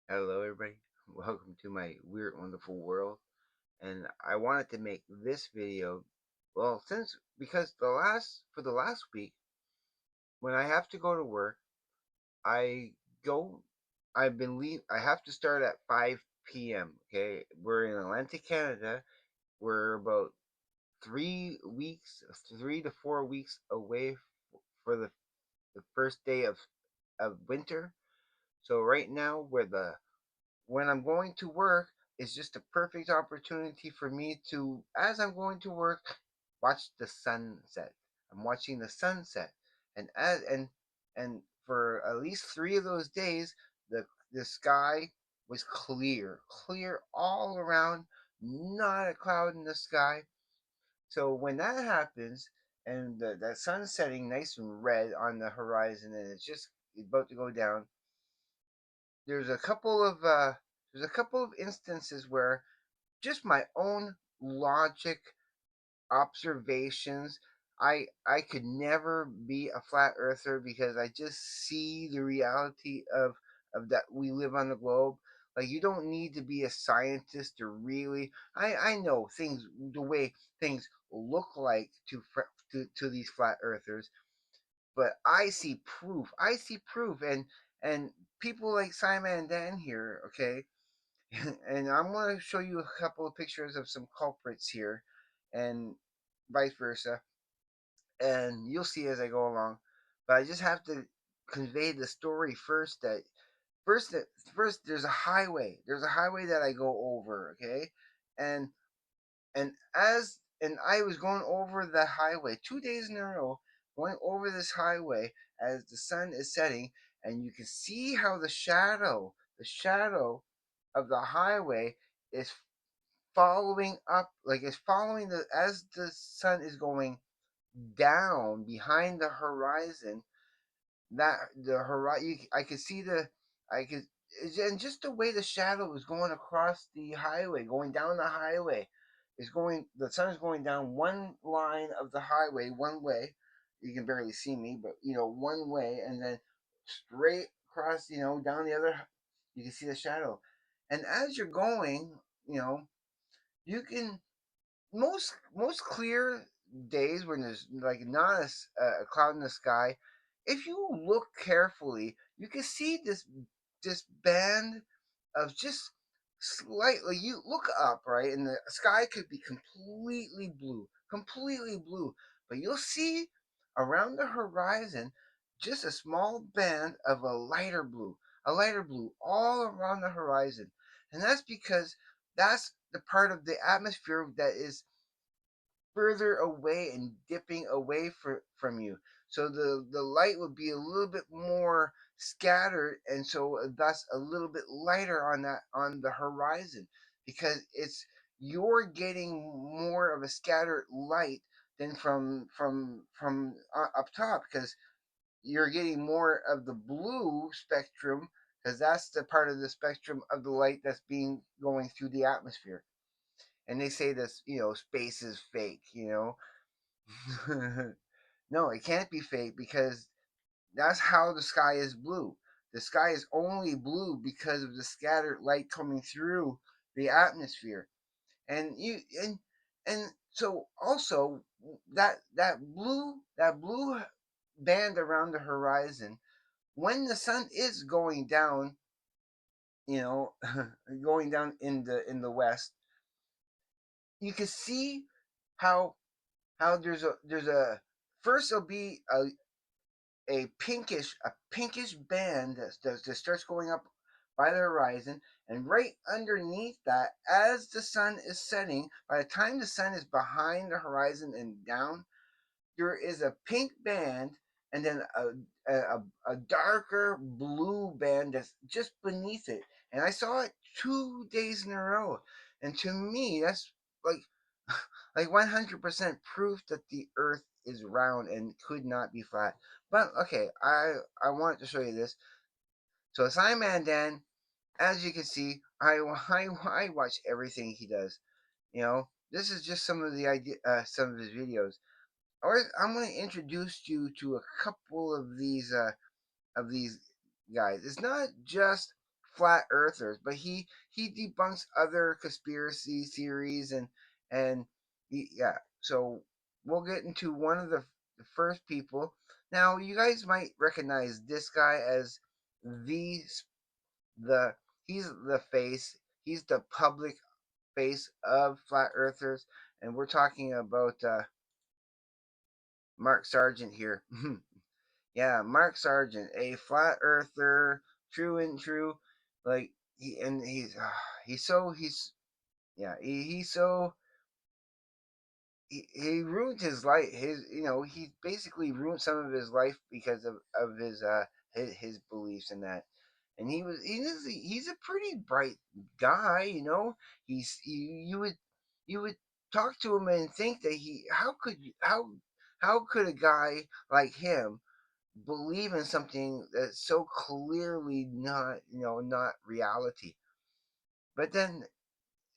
Hello, everybody. Welcome to my weird, wonderful world. And I wanted to make this video, well, since because for the last week, when I have to go to work, I go. I've been leave. I have to start at 5 p.m. Okay, we're in Atlantic Canada. We're about 3 weeks, 3 to 4 weeks away for the first day of winter. So right now, when I'm going to work, it's just a perfect opportunity for me to, as I'm going to work, watch the sunset. I'm watching the sunset, and for at least 3 of those days, the sky was clear all around, not a cloud in the sky. So when that happens, and that sun's setting nice and red on the horizon, and it's just about to go down, there's a couple of uh, there's a couple of instances where just my own logic observations. I could never be a flat earther because I just see the reality of that we live on the globe. Like, you don't need to be a scientist to really. I know things, the way things look like to these flat earthers, but I see proof. I see proof, and people like Simon and Dan here, okay, and I'm going to show you a couple of pictures of some culprits here, and vice versa, and you'll see as I go along. But I just have to convey the story first. First, that first there's a highway. There's a highway that I go over, okay, and and I was going over the highway 2 days in a row, going over this highway as the sun is setting, and you can see how the shadow of the highway is following up, like it's following the as the sun is going down behind the horizon. That the horizon, I could see I could, and just the way the shadow is going across the highway, going down the highway, is going. The sun is going down one line of the highway one way. You can barely see me, but one way, and then straight across, down the other. You can see the shadow, and as you're going, you know, you can most clear days when there's like not a cloud in the sky, if you look carefully, you can see this band of just slightly. You look up, right, and the sky could be completely blue, but you'll see around the horizon just a small band of a lighter blue all around the horizon, and that's because that's the part of the atmosphere that is further away and dipping away from you. So the light would be a little bit more scattered, and so thus a little bit lighter on the horizon, because it's you're getting more of a scattered light than from up top, because you're getting more of the blue spectrum, because that's the part of the spectrum of the light that's being going through the atmosphere. And they say this, space is fake. No, it can't be fake, because that's how the sky is blue. The sky is only blue because of the scattered light coming through the atmosphere. And so also that blue band around the horizon, when the sun is going down, you know, going down in the west, you can see how there's a first there'll be a pinkish band that starts going up by the horizon, and right underneath that, as the sun is setting, by the time the sun is behind the horizon and down, there is a pink band, and then a darker blue band that's just beneath it. And I saw it 2 days in a row, and to me that's like like 100% proof that the earth is round and could not be flat. But okay, I wanted to show you this. So Simon Dan, as you can see, I watch everything he does. This is just some of the some of his videos. I'm going to introduce you to a couple of these guys. It's not just flat earthers, but he debunks other conspiracy theories and yeah. So we'll get into one of the first people. Now you guys might recognize this guy as the the he's the face. He's the public face of flat earthers, and we're talking about Mark Sargent here. Yeah, Mark Sargent, a flat earther, true and true. Like he's so he's yeah he's so he ruined his life. He basically ruined some of his life because of his beliefs in that. And he's a pretty bright guy. You would talk to him and think that he how could a guy like him believe in something that's so clearly not reality. But then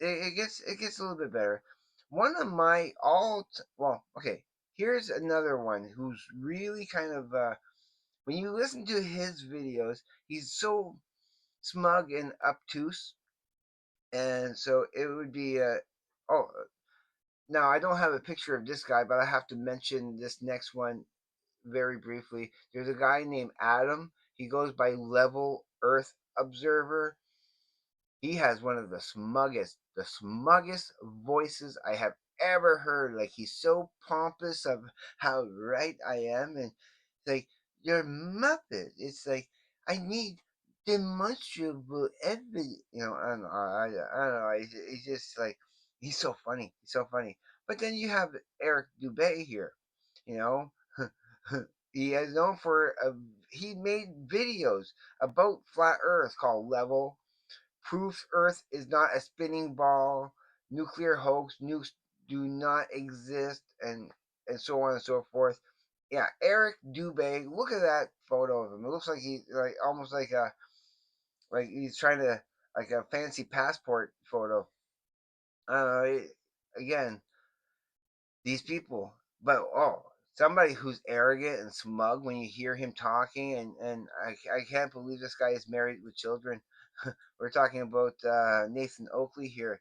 it gets a little bit better. One of my well, okay, here's another one who's really kind of when you listen to his videos, he's so smug and obtuse. And so it would be oh now I don't have a picture of this guy, but I have to mention this next one very briefly. There's a guy named Adam. He goes by Level Earth Observer. He has one of the smuggest voices I have ever heard. Like he's so pompous of how right I am, and it's like you're Muppet. It's like I need demonstrable evidence. I don't know. I don't know. He's just like he's so funny. He's so funny. But then you have Eric Dubay here. You know, he is known for he made videos about flat Earth called Level Proof Earth is not a spinning ball, nuclear hoax, nukes do not exist, and so on and so forth. Yeah, Eric Dubay. Look at that photo of him. It looks like he's like almost like he's trying to like a fancy passport photo. Again, these people, but somebody who's arrogant and smug when you hear him talking, and I can't believe this guy is married with children. We're talking about Nathan Oakley here.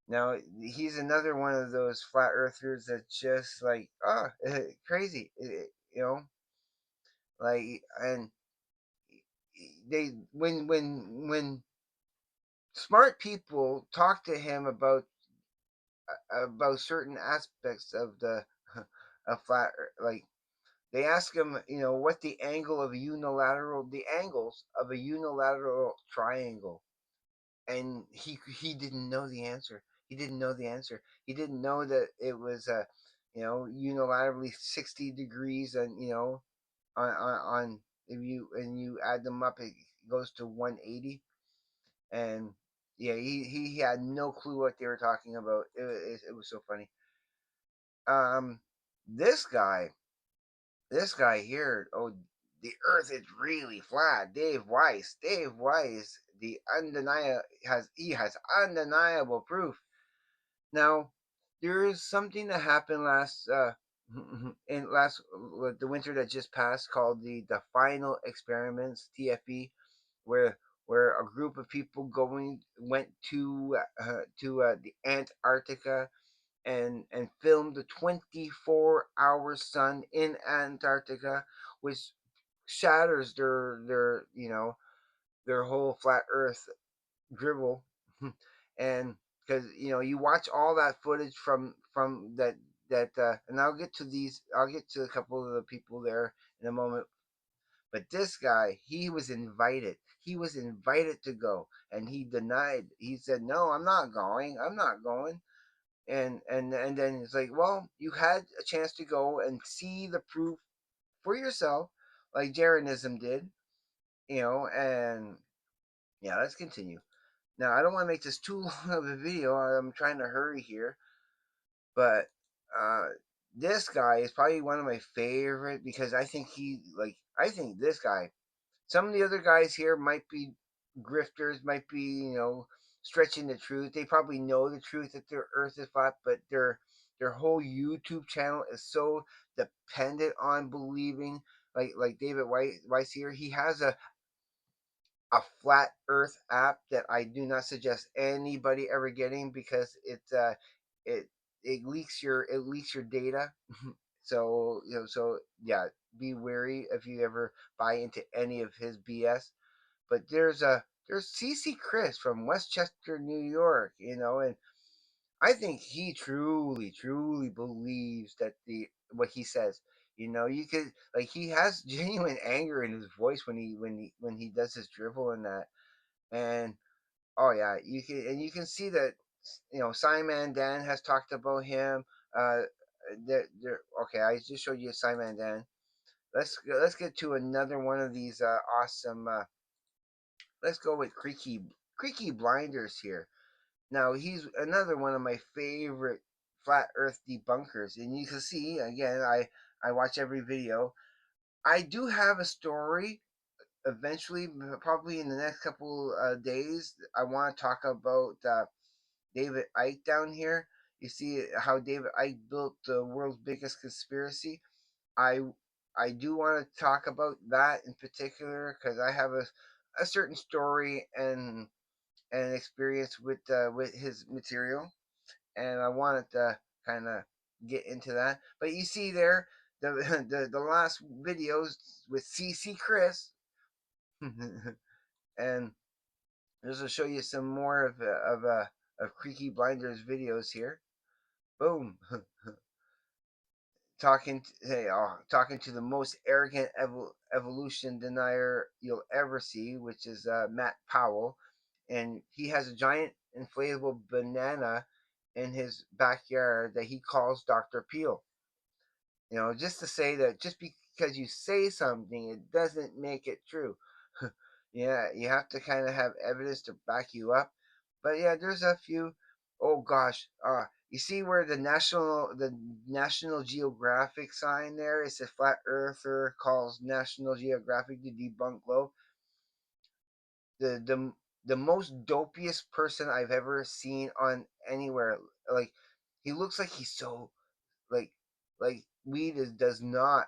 Now he's another one of those flat earthers that just like crazy, like and they when smart people talk to him about certain aspects of the of flat like they ask him, what the angles of a unilateral triangle, and he didn't know the answer. He didn't know the answer. He didn't know that it was unilaterally 60 degrees, and on if you add them up, it goes to 180. And yeah, he had no clue what they were talking about. It was so funny. Um, this guy this guy here, the Earth is really flat. Dave Weiss, the undeniable has undeniable proof. Now, there is something that happened last in last the winter that just passed called the final experiments TFE, where a group of people going went to the Antarctica and filmed the 24-hour sun in Antarctica, which shatters their whole flat Earth dribble, and because you watch all that footage from and I'll get to a couple of the people there in a moment. But this guy, he was invited to go, and he denied. He said, no, I'm not going. And then it's like, well, you had a chance to go and see the proof for yourself, like Jeranism did, and yeah, let's continue. Now, I don't want to make this too long of a video. I'm trying to hurry here, but uh, this guy is probably one of my favorite because I think this guy. Some of the other guys here might be grifters, might be stretching the truth. They probably know the truth that their Earth is flat, but their whole YouTube channel is so dependent on believing. Like David Weiss here, he has a flat Earth app that I do not suggest anybody ever getting because it it leaks your data. So so yeah, be wary if you ever buy into any of his BS. But there's CC Chris from Westchester, New York, and I think he truly believes that the what he says. You could like he has genuine anger in his voice when he does his drivel and that. And oh yeah, you can see that Simon Dan has talked about him. Uh, okay. I just showed you Simon Dan. Let's get to another one of these awesome. Let's go with Creaky Blinders here. Now he's another one of my favorite flat Earth debunkers, and you can see again. I watch every video. I do have a story eventually, probably in the next couple days. I want to talk about David Icke down here. You see how David Icke built the world's biggest conspiracy. I I do want to talk about that in particular because I have a certain story and experience with his material, and I wanted to kind of get into that. But you see there the the last videos with CC Chris, and just to show you some more of Creaky Blinders videos here. Boom. Talking to the most arrogant evolution denier you'll ever see, which is Matt Powell, and he has a giant inflatable banana in his backyard that he calls Dr. Peel. Just to say that just because you say something, it doesn't make it true. Yeah, you have to kind of have evidence to back you up. But yeah, there's a few. Oh gosh, you see where the National Geographic sign there is a flat earther calls National Geographic to debunk globe. The most dopiest person I've ever seen on anywhere. Like he looks like he's so like we does not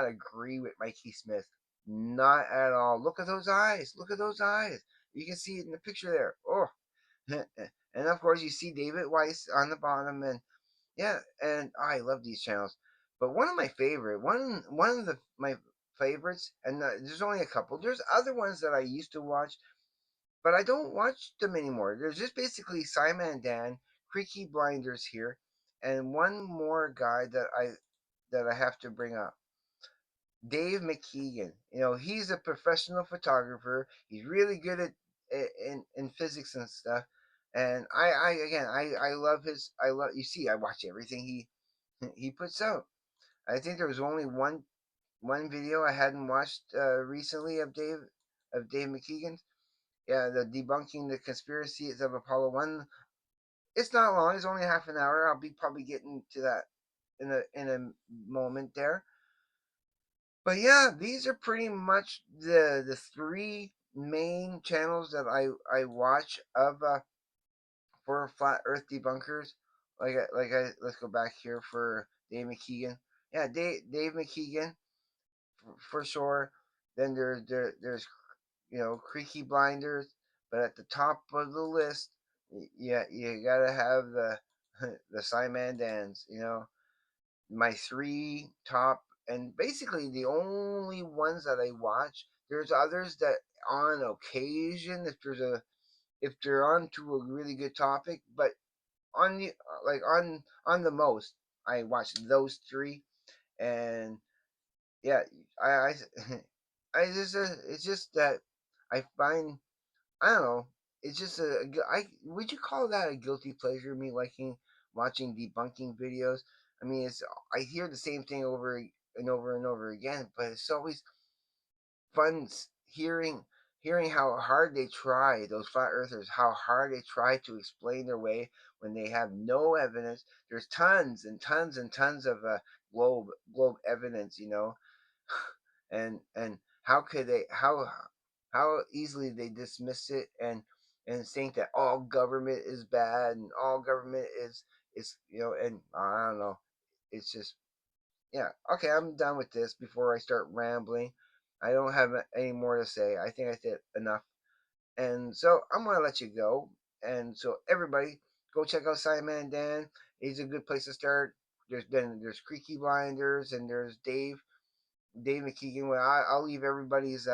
agree with Mikey Smith, not at all. Look at those eyes, you can see it in the picture there. Oh. And of course you see David Weiss on the bottom, and yeah, and I love these channels. But one of my favorite one of my favorites, and there's only a couple, there's other ones that I used to watch, but I don't watch them anymore. There's just basically Simon Dan, Creaky Blinders here, and one more guy that I have to bring up. Dave McKeegan. He's a professional photographer. He's really good at in physics and stuff. And I love you see I watch everything he puts out. I think there was only one video I hadn't watched recently of Dave McKeegan. Yeah, the debunking the conspiracies of Apollo 1. It's not long. It's only half an hour. I'll be probably getting to that in a moment there. But yeah, these are pretty much the three main channels that I watch of for flat Earth debunkers. Let's go back here for Dave McKeegan. Yeah, Dave McKeegan for sure. Then there's Creaky Blinders, but at the top of the list, yeah, you gotta have the the Simon Dans. My three top, and basically the only ones that I watch. There's others that on occasion, if they're on to a really good topic, but on the on the most, I watch those three, and yeah, I I just it's just that I find I don't know. It's just I would you call that a guilty pleasure? Me liking watching debunking videos. I mean, I hear the same thing over and over and over again, but it's always fun hearing how hard they try, those flat earthers, how hard they try to explain their way when they have no evidence. There's tons and tons and tons of globe evidence, and how could they how easily they dismiss it and think that all government is bad and all government is and I don't know. It's just yeah. Okay, I'm done with this before I start rambling. I don't have any more to say. I think I said enough. And so I'm gonna let you go. And so everybody, go check out Simon Dan. He's a good place to start. There's Creaky Blinders and there's Dave McKeegan. Well, I'll leave everybody's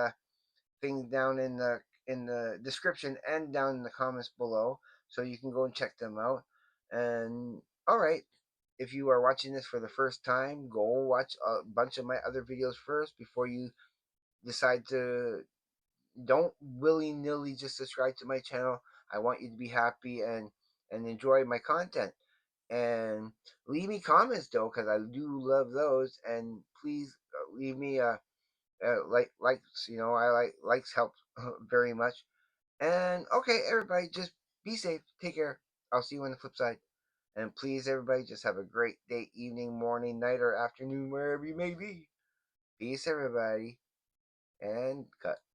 things down in the description and down in the comments below, so you can go and check them out. And all right, if you are watching this for the first time, go watch a bunch of my other videos first before you decide to. Don't willy nilly just subscribe to my channel. I want you to be happy and enjoy my content. And leave me comments though, because I do love those. And please leave me likes. I like likes help very much. And okay, everybody, just be safe. Take care. I'll see you on the flip side. And please, everybody, just have a great day, evening, morning, night, or afternoon, wherever you may be. Peace, everybody, and cut.